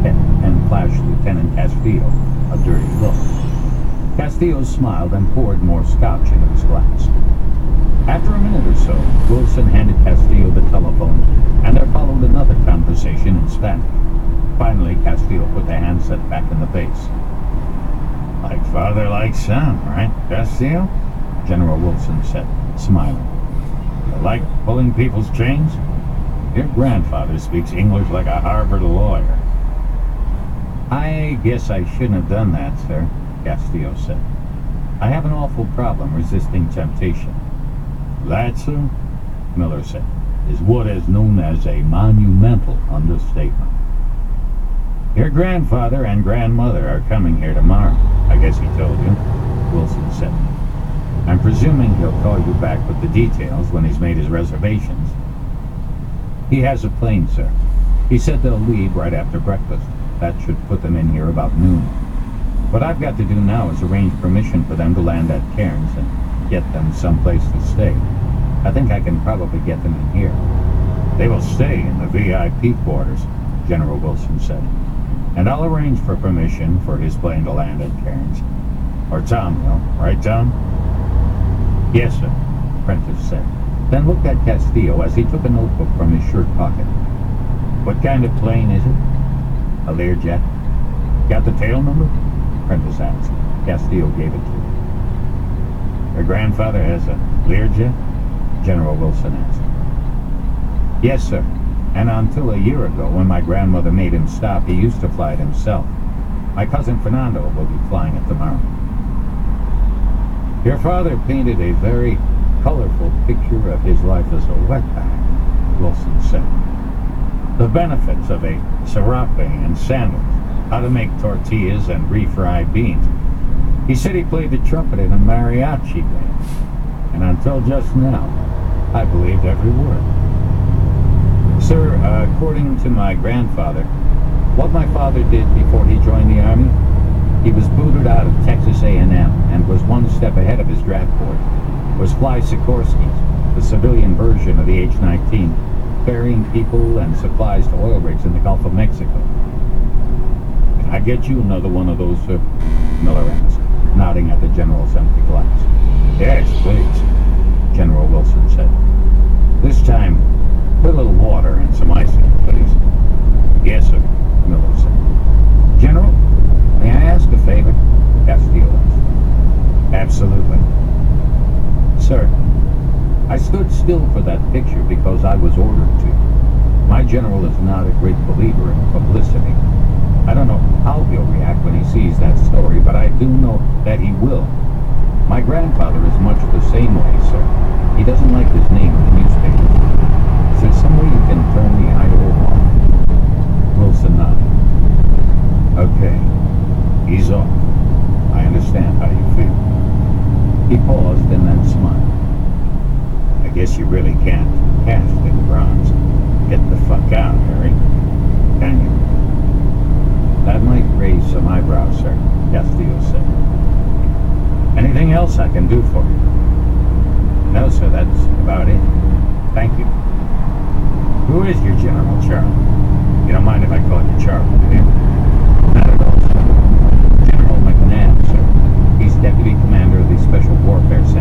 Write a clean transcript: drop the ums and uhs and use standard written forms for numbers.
head and flashed Lieutenant Castillo a dirty look. Castillo smiled and poured more scotch into his glass. After a minute or so, Wilson handed Castillo the telephone, and there followed another conversation in Spanish. Finally, Castillo put the handset back in the base. "Like father, like son, right, Castillo?" General Wilson said, smiling. "You like pulling people's chains? Your grandfather speaks English like a Harvard lawyer." "I guess I shouldn't have done that, sir," Castillo said. "I have an awful problem resisting temptation." "That, sir," Miller said, "is what is known as a monumental understatement. Your grandfather and grandmother are coming here tomorrow. I guess he told you," Wilson said. "I'm presuming he'll call you back with the details when he's made his reservations." "He has a plane, sir. He said they'll leave right after breakfast. That should put them in here about noon. What I've got to do now is arrange permission for them to land at Cairns and get them someplace to stay. I think I can probably get them in here." "They will stay in the VIP quarters," General Wilson said. "And I'll arrange for permission for his plane to land at Cairns. Or Tom will. Right, Tom?" "Yes, sir," Prentice said, then looked at Castillo as he took a notebook from his shirt pocket. "What kind of plane is it?" "A Learjet." "Got the tail number?" Prentice asked. Castillo gave it to him. "Your grandfather has a Learjet?" General Wilson asked. "Yes, sir. And until a year ago, when my grandmother made him stop, he used to fly it himself. My cousin Fernando will be flying it tomorrow." "Your father painted a very colorful picture of his life as a wetback," Wilson said. "The benefits of a serape and sandals, how to make tortillas and refry beans. He said he played the trumpet in a mariachi band. And until just now, I believed every word." "Sir, according to my grandfather, what my father did before he joined the Army, he was booted out of Texas A&M and was one step ahead of his draft board, was fly Sikorsky's, the civilian version of the H-19, ferrying people and supplies to oil rigs in the Gulf of Mexico." "Can I get you another one of those, sir?" Miller asked, nodding at the general's empty glass. "Yes, please," General Wilson said. "This time, put a little water and some ice in it, please." "Yes, sir," Miller said. "General, may I ask a favor?" Castillo asked. "Absolutely." "Sir, I stood still for that picture because I was ordered to. My general is not a great believer in publicity. I don't know how he'll react when he sees that story, but I do know that he will. My grandfather is much the same way, sir. He doesn't like his name in the newspaper. Is there some way you can turn the idol off?" Wilson nodded. "Okay, he's off. I understand how you feel." He paused and then smiled. "I guess you really can't cast in bronze. Get the fuck out, Harry. Can you?" "That might raise some eyebrows, sir," Castillo said. "Anything else I can do for you?" "No, sir, that's about it. Thank you." "Who is your general, Charlie? You don't mind if I call you Charlie, do you?" "Not at all, sir. General McNabb, sir. He's Deputy Commander of the Special Warfare Center.